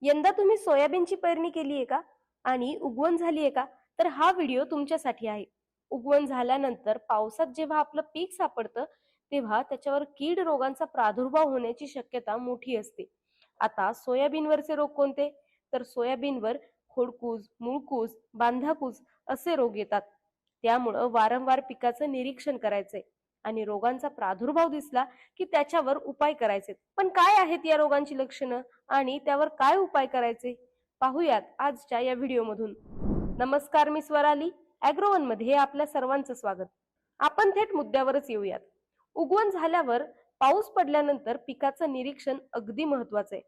यंदा तुम्ही सोयाबीनची पेरणी केली आहे का आणि उगवण झाली आहे का? तर हा व्हिडिओ तुमच्यासाठी आहे. उगवण झाल्यानंतर पावसात जेव्हा आपलं पीक सापडतं तेव्हा त्याच्यावर कीड रोगांचा प्रादुर्भाव होण्याची शक्यता मोठी असते. आता सोयाबीनवरचे रोग कोणते? तर सोयाबीनवर खोडकूज, मुळकूज, बांधाकूज असे रोग येतात. त्यामुळं वारंवार पिकाचं निरीक्षण करायचंय आणि रोगांचा प्रादुर्भाव दिसला की त्याच्यावर उपाय करायचे. पण काय आहेत या रोगांची लक्षणं आणि त्यावर काय उपाय करायचे पाहूयात आजच्या या व्हिडिओमधून. नमस्कार, मी स्वराली ॲग्रोवन मध्ये आपल्या सर्वांचं स्वागत. आपण थेट मुद्द्यावरच येऊयात. उगवण झाल्यावर पाऊस पडल्यानंतर पिकाचं निरीक्षण अगदी महत्वाचं आहे.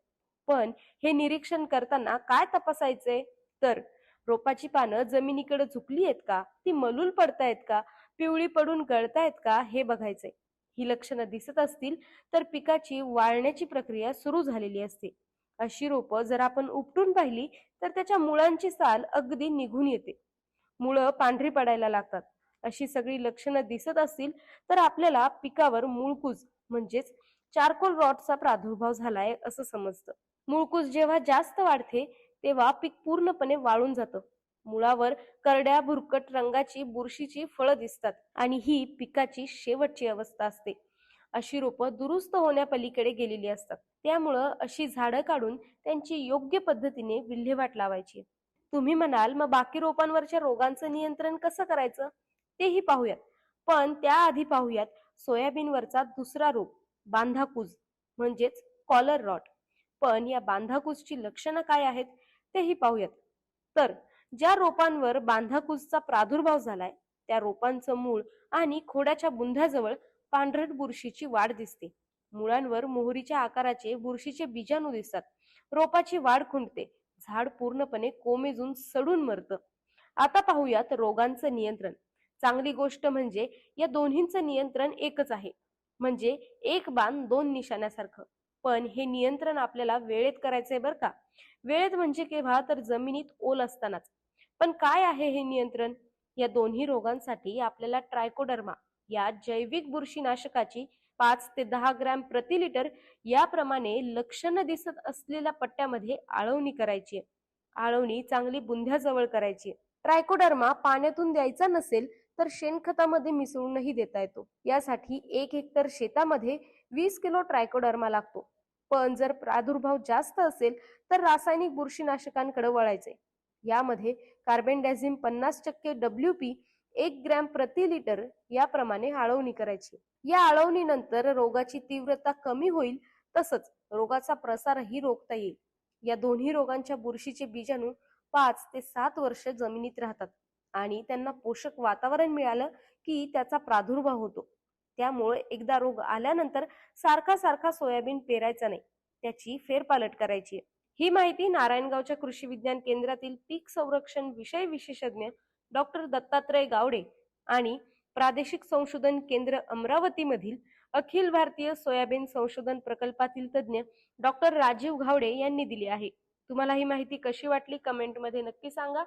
पण हे निरीक्षण करताना काय तपासायचंय? तर रोपाची पानं जमिनीकडे झुकली आहेत का, ती मलूल पडतायत का, पिवळी पडून गळतायत का हे बघायचंय. ही लक्षणं दिसत असतील तर पिकाची वाळण्याची प्रक्रिया सुरू झालेली असते. अशी रोपं जर आपण उपटून पाहिली तर त्याच्या मुळांची साल अगदी निघून येते, मुळं पांढरी पडायला लागतात. अशी सगळी लक्षणं दिसत असतील तर आपल्याला पिकावर मुळकूज म्हणजेच चारकोल रॉटचा प्रादुर्भाव झालाय असं समजतं. मुळकूज जेव्हा जास्त वाढते तेव्हा पीक पूर्णपणे वाळून जातं. मुळावर करड्या भुरकट रंगाची बुरशीची फळं दिसतात आणि ही पिकाची शेवटची अवस्था असते. अशी रोपं दुरुस्त होण्यापलीकडे गेलेली असतात. त्यामुळं अशी झाडं काढून त्यांची योग्य पद्धतीने विल्हेवाट लावायची. तुम्ही म्हणाल मग बाकी रोपांवरच्या रोगांचं नियंत्रण कसं करायचं तेही पाहूयात. पण त्याआधी पाहूयात सोयाबीनवरचा दुसरा रोग, बांधाकूज म्हणजेच कॉलर रॉट. पण या बांधाकूजची लक्षणं काय आहेत तेही पाहूयात. तर ज्या रोपांवर बांधाकूजचा प्रादुर्भाव झालाय त्या रोपांचं मूळ आणि खोडाच्या बुंध्याजवळ पांढरट बुरशीची वाढ दिसते. मुळांवर मोहरीच्या आकाराचे बुरशीचे बीजाणू दिसतात. रोपाची वाढ खुंटते. झाड पूर्णपणे कोमेजून सडून मरतं. आता पाहूयात रोगांचं नियंत्रण. चांगली गोष्ट म्हणजे या दोन्हींचं नियंत्रण एकच आहे, म्हणजे एक बाण दोन निशाण्यासारखं. पण हे नियंत्रण आपल्याला वेळेत करायचंय बरं का. वेळेत म्हणजे केव्हा? तर जमिनीत ओल असतानाच. पण काय आहे हे नियंत्रण? या दोन्ही रोगांसाठी आपल्याला ट्रायकोडर्मा या जैविक बुरशीनाशकाची 5 ते 10 ग्रॅम प्रति लिटर याप्रमाणे लक्षणं दिसत असलेल्या पट्ट्यामध्ये आळवणी करायची. आळवणी चांगली बुंध्याजवळ करायची. ट्रायकोडर्मा पाण्यातून द्यायचा नसेल तर शेणखतामध्ये मिसळूनही देता येतो. यासाठी 1 हेक्टर शेतामध्ये 20 किलो ट्रायकोडर्मा लागतो. पण जर प्रादुर्भाव जास्त असेल तर रासायनिक बुरशीनाशकांकडे वळायचे. यामध्ये कार्बेंडाझिम 50% WP 1 ग्रॅम प्रति लिटर याप्रमाणे आळवणी करायची. या आळवणीनंतर रोगाची तीव्रता कमी होईल, तसंच रोगाचा प्रसारही रोखता येईल. या दोन्ही रोगांच्या बुरशीचे बीजाणू 5 ते 7 वर्ष जमिनीत राहतात आणि त्यांना पोषक वातावरण मिळालं की त्याचा प्रादुर्भाव होतो. त्यामुळे एकदा रोग आल्यानंतर सारखा सारखा सोयाबीन पेरायचा नाही, त्याची फेरपालट करायची. ही माहिती नारायणगावच्या कृषी विज्ञान केंद्रातील पीक संरक्षण विषय विशेषज्ञ डॉक्टर दत्तात्रय गावडे आणि प्रादेशिक संशोधन केंद्र अमरावती मधील अखिल भारतीय सोयाबीन संशोधन प्रकल्पातील तज्ज्ञ डॉक्टर राजीव घावडे यांनी दिली आहे. तुम्हाला ही माहिती कशी वाटली कमेंटमध्ये नक्की सांगा